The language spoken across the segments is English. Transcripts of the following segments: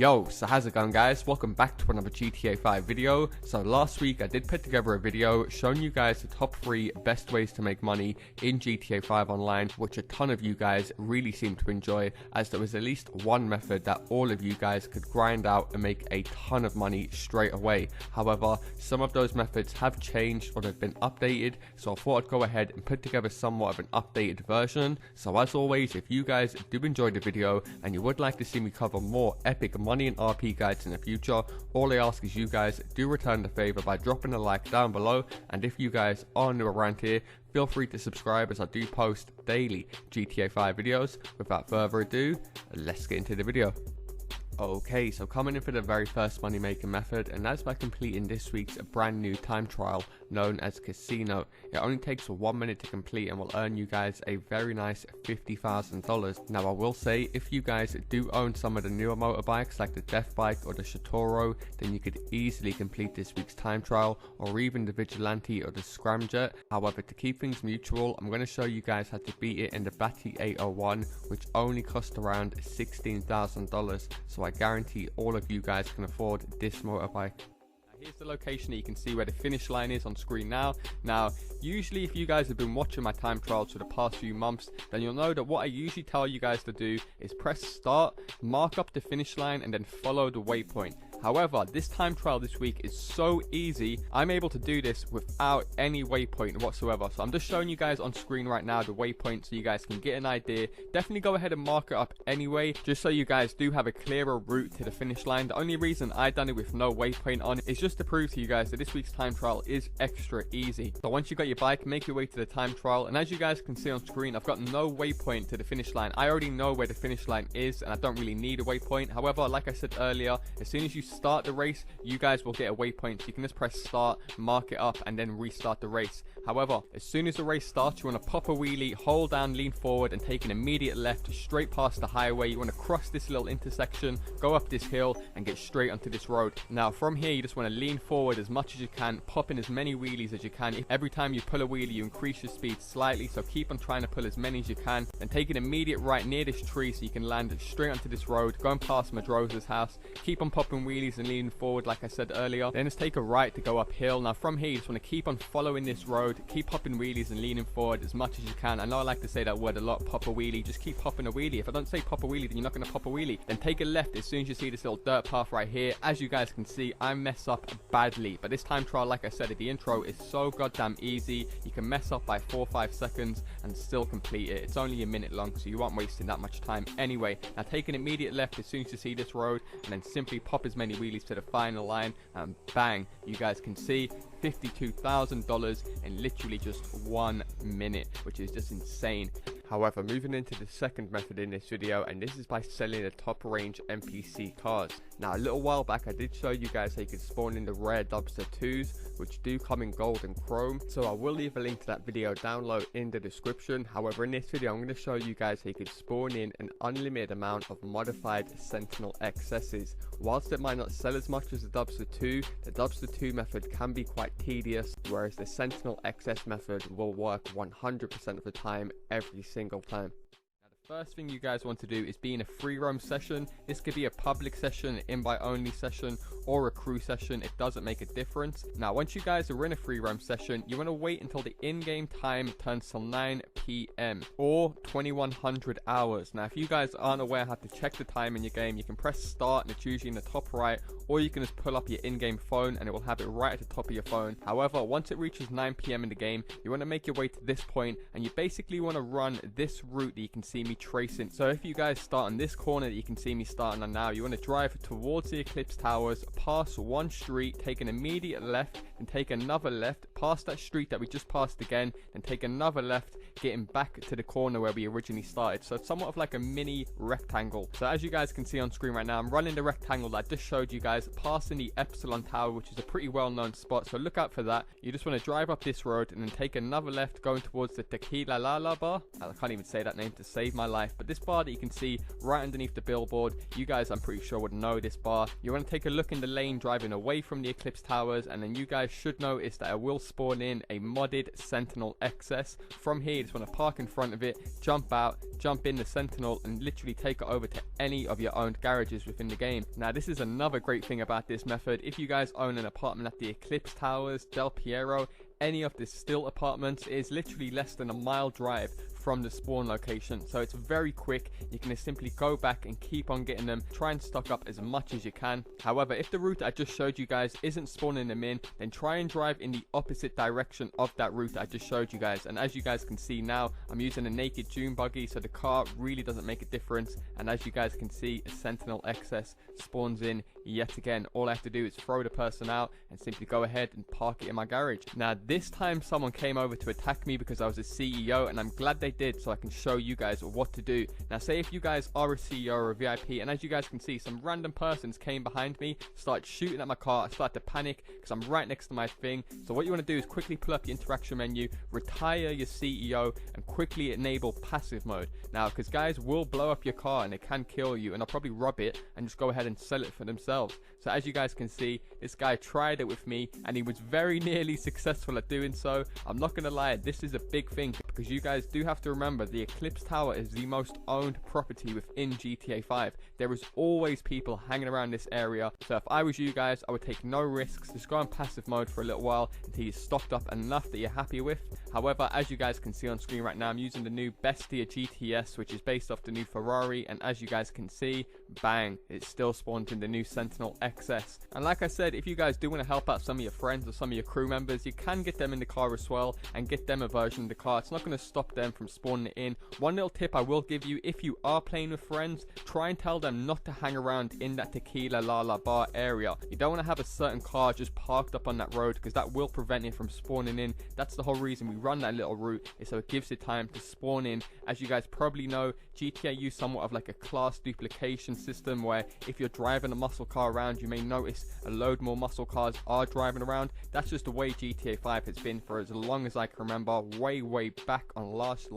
Yo, so how's it going guys? Welcome back to another GTA 5 video. So last week I did put together a video showing you guys the top 3 best ways to make money in GTA 5 online, which a ton of you guys really seem to enjoy, as there was at least one method that all of you guys could grind out and make a ton of money straight away. However, some of those methods have changed or they've been updated, so I thought I'd go ahead and put together somewhat of an updated version. So as always, if you guys do enjoy the video and you would like to see me cover more epic money and RP guides in the future, all I ask is you guys do return the favor by dropping a like down below, and if you guys are new around here, feel free to subscribe as I do post daily GTA 5 videos. Without further ado, let's get into the video. Okay, so coming in for the very first money making method, and that's by completing this week's brand new time trial known as Casino. It only takes 1 minute to complete and will earn you guys a very nice $50,000. Now I will say, if you guys do own some of the newer motorbikes like the Death Bike or the Shitoro, then you could easily complete this week's time trial, or even the Vigilante or the Scramjet. However, to keep things mutual, I'm going to show you guys how to beat it in the Batty 801, which only cost around $16,000. So I guarantee all of you guys can afford this motorbike. Here's the location that you can see where the finish line is on screen now. Now, usually if you guys have been watching my time trials for the past few months, then you'll know that what I usually tell you guys to do is press start, mark up the finish line, and then follow the waypoint. However, this time trial this week is so easy, I'm able to do this without any waypoint whatsoever. So I'm just showing you guys on screen right now the waypoint so you guys can get an idea. Definitely go ahead and mark it up anyway, just so you guys do have a clearer route to the finish line. The only reason I done it with no waypoint on is just to prove to you guys that this week's time trial is extra easy. So once you got your bike, make your way to the time trial, and as you guys can see on screen, I've got no waypoint to the finish line. I already know where the finish line is and I don't really need a waypoint. However, like I said earlier, as soon as you start the race, you guys will get a waypoint, so you can just press start, mark it up, and then restart the race. However, as soon as the race starts, you want to pop a wheelie, hold down, lean forward, and take an immediate left straight past the highway. You want to cross this little intersection, go up this hill, and get straight onto this road. Now from here, you just want to lean forward as much as you can, pop in as many wheelies as you can. Every time you pull a wheelie, you increase your speed slightly, so keep on trying to pull as many as you can, and take an immediate right near this tree so you can land straight onto this road, going past Madrosa's house. Keep on popping wheelies and leaning forward like I said earlier, then just take a right to go uphill. Now from here, you just want to keep on following this road, keep popping wheelies and leaning forward as much as you can. I know I like to say that word a lot, pop a wheelie. Just keep popping a wheelie. If I don't say pop a wheelie, then you're not going to pop a wheelie. Then take a left as soon as you see this little dirt path right here. As you guys can see, I mess up badly, but this time trial, like I said at the intro, is so goddamn easy. You can mess up by 4 or 5 seconds and still complete it. It's only a minute long, so you aren't wasting that much time anyway. Now take an immediate left as soon as you see this road, and then simply pop as many wheelies to the final line, and bang, you guys can see $52,000 in literally just 1 minute, which is just insane. However, moving into the second method in this video, and this is by selling the top range NPC cars. Now a little while back I did show you guys how you could spawn in the rare Dubster 2s, which do come in gold and chrome, so I will leave a link to that video down low in the description. However, in this video I'm going to show you guys how you could spawn in an unlimited amount of modified Sentinel XSs. Whilst it might not sell as much as the Dubster 2, the Dubster 2 method can be quite tedious, whereas the Sentinel XS method will work 100% of the time, every single time. First thing you guys want to do is be in a free roam session. This could be a public session, invite only session, or a crew session. It doesn't make a difference. Now once you guys are in a free roam session, you want to wait until the in-game time turns till 9 PM or 2100 hours. Now if you guys aren't aware how to check the time in your game, you can press start and it's usually in the top right, or you can just pull up your in-game phone and it will have it right at the top of your phone. However, once it reaches 9 PM in the game, you want to make your way to this point, and you basically want to run this route that you can see me tracing. So if you guys start on this corner that you can see me starting on now, you want to drive towards the Eclipse Towers, pass one street, take an immediate left, and take another left, past that street that we just passed again, and take another left, getting back to the corner where we originally started. So it's somewhat of like a mini rectangle. So as you guys can see on screen right now, I'm running the rectangle that I just showed you guys, passing the Epsilon Tower, which is a pretty well-known spot, so look out for that. You just want to drive up this road and then take another left, going towards the Tequila Lala bar. I can't even say that name to save my life, but this bar that you can see right underneath the billboard, you guys I'm pretty sure would know this bar. You want to take a look in the lane driving away from the Eclipse Towers, and then you guys should notice that I will spawn in a modded Sentinel XS. From here, just want to park in front of it, jump out, jump in the Sentinel, and literally take it over to any of your owned garages within the game. Now this is another great thing about this method. If you guys own an apartment at the Eclipse Towers, Del Piero, any of the Still apartments, it is literally less than a mile drive from the spawn location, so it's very quick. You can just simply go back and keep on getting them, try and stock up as much as you can. However, if the route I just showed you guys isn't spawning them in, then try and drive in the opposite direction of that route I just showed you guys. And as you guys can see now, I'm using a naked dune buggy, so the car really doesn't make a difference. And as you guys can see, a Sentinel XS spawns in yet again. All I have to do is throw the person out and simply go ahead and park it in my garage. Now this time someone came over to attack me because I was a CEO, and I'm glad they did, so I can show you guys what to do. Now say if you guys are a CEO or a VIP, and as you guys can see, some random persons came behind me, started shooting at my car. I started to panic because I'm right next to my thing. So what you want to do is quickly pull up your interaction menu, retire your CEO, and quickly enable passive mode. Now because guys will blow up your car and they can kill you, and I'll probably rob it and just go ahead and sell it for themselves. So as you guys can see, this guy tried it with me and he was very nearly successful at doing so. I'm not gonna lie, this is a big thing because you guys do have to remember the Eclipse Tower is the most owned property within GTA 5. There is always people hanging around this area, so if I was you guys, I would take no risks. Just go on passive mode for a little while until you're stocked up enough that you're happy with. However, as you guys can see on screen right now, I'm using the new Bestia GTS, which is based off the new Ferrari, and as you guys can see, bang, it still spawned in the new Sentinel XS. And like I said, if you guys do want to help out some of your friends or some of your crew members, you can get them in the car as well and get them a version of the car. It's not going to stop them from spawning it in. One little tip I will give you, if you are playing with friends, try and tell them not to hang around in that Tequila La Bar area. You don't want to have a certain car just parked up on that road because that will prevent it from spawning in. That's the whole reason we run that little route, is so it gives it time to spawn in. As you guys probably know, GTA use somewhat of like a class duplication system where if you're driving a muscle car around, you may notice a load more muscle cars are driving around. That's just the way GTA 5 has been for as long as I can remember, way back on last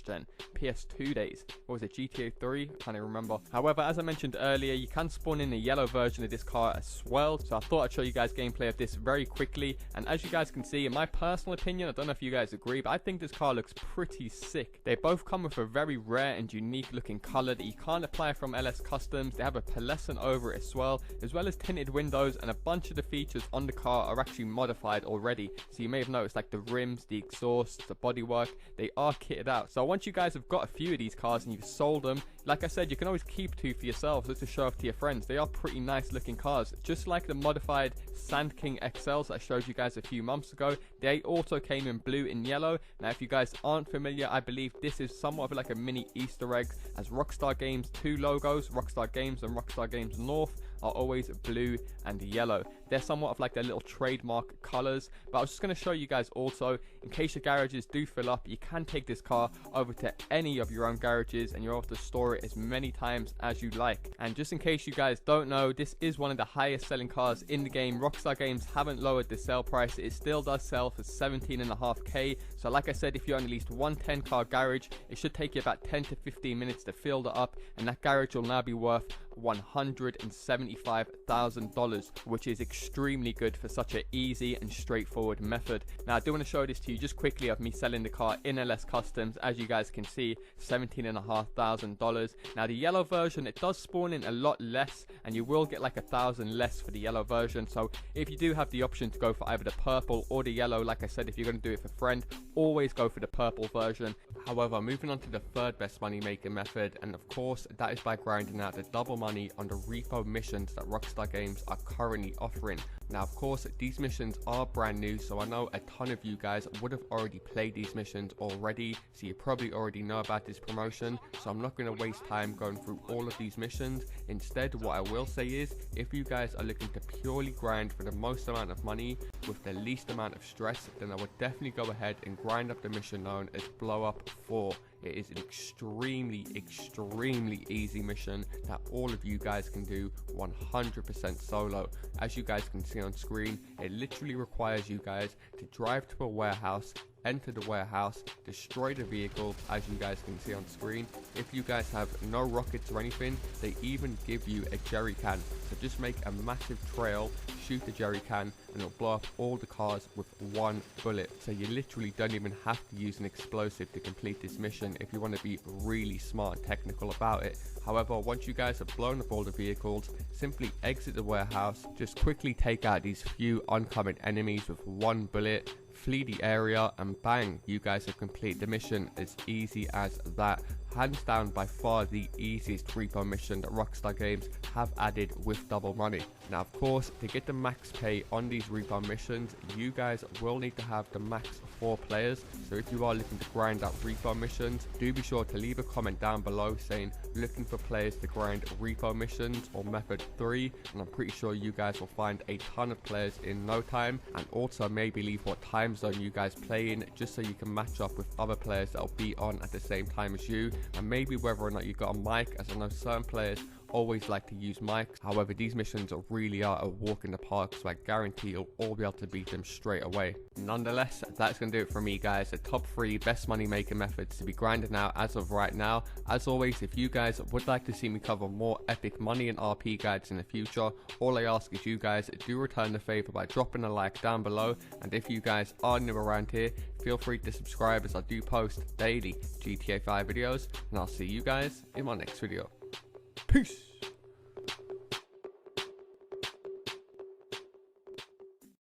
gen PS2 days. What was it, GTA 3? I can't even remember. However, as I mentioned earlier, you can spawn in a yellow version of this car as well, so I thought I'd show you guys gameplay of this very quickly. And as you guys can see, in my personal opinion, I don't know if you guys agree, but I think this car looks pretty sick. They both come with a very rare and unique looking color that you can't apply from LS Customs. They have a pearlescent over it as well as tinted windows, and a bunch of the features on the car are actually modified already. So you may have noticed like the rims, the exhaust, the bodywork, they are kitted out. So once you guys have got a few of these cars and you've sold them, like I said, you can always keep 2 for yourselves just to show off to your friends. They are pretty nice looking cars, just like the modified Sand King XLs that I showed you guys a few months ago. They also came in blue and yellow. Now if you guys aren't familiar, I believe this is somewhat of like a mini Easter egg, as Rockstar Games 2 logos, Rockstar Games and Rockstar Games North, are always blue and yellow. They're somewhat of like their little trademark colors. But I was just going to show you guys also, in case your garages do fill up, you can take this car over to any of your own garages and you're able to store it as many times as you like. And just in case you guys don't know, this is one of the highest selling cars in the game. Rockstar Games haven't lowered the sale price. It still does sell for 17.5k. So like I said, if you own at least one 10 car garage, it should take you about 10 to 15 minutes to fill that up, and that garage will now be worth $175,000, which is extremely good for such an easy and straightforward method. Now I do want to show this to you just quickly of me selling the car in LS Customs. As you guys can see, $17,500. Now the yellow version, it does spawn in a lot less, and you will get like 1,000 less for the yellow version. So if you do have the option to go for either the purple or the yellow, like I said, if you're going to do it for friend, always go for the purple version. However, moving on to the third best money making method, and of course that is by grinding out the double money on the repo missions that Rockstar Games are currently offering. Now of course these missions are brand new, so I know a ton of you guys would have already played these missions already, so you probably already know about this promotion, so I'm not going to waste time going through all of these missions. Instead, what I will say is, if you guys are looking to purely grind for the most amount of money with the least amount of stress, then I would definitely go ahead and grind up the mission known as Blow Up 4. It is an extremely easy mission that all of you guys can do 100% solo. As you guys can see on screen, it literally requires you guys to drive to a warehouse, enter the warehouse, destroy the vehicle as you guys can see on screen. If you guys have no rockets or anything, they even give you a jerry can. So just make a massive trail, shoot the jerry can, and it'll blow up all the cars with one bullet. So you literally don't even have to use an explosive to complete this mission if you want to be really smart and technical about it. However, once you guys have blown up all the vehicles, simply exit the warehouse, just quickly take out these few oncoming enemies with one bullet, flee the area, and bang, you guys have completed the mission. As easy as that. Hands down by far the easiest repo mission that Rockstar Games have added with double money. Now of course, to get the max pay on these repo missions, you guys will need to have the max 4 players. So if you are looking to grind out repo missions, do be sure to leave a comment down below saying looking for players to grind repo missions or method 3, and I'm pretty sure you guys will find a ton of players in no time. And also maybe leave what time zone you guys play in, just so you can match up with other players that will be on at the same time as you, and maybe whether or not you got a mic, as I know certain players always like to use mics. However, these missions really are a walk in the park, so I guarantee you'll all be able to beat them straight away. Nonetheless, that's going to do it for me guys, the top 3 best money making methods to be grinding out as of right now. As always, if you guys would like to see me cover more epic money and RP guides in the future, all I ask is you guys do return the favor by dropping a like down below, and if you guys are new around here, feel free to subscribe as I do post daily GTA 5 videos, and I'll see you guys in my next video. Peace!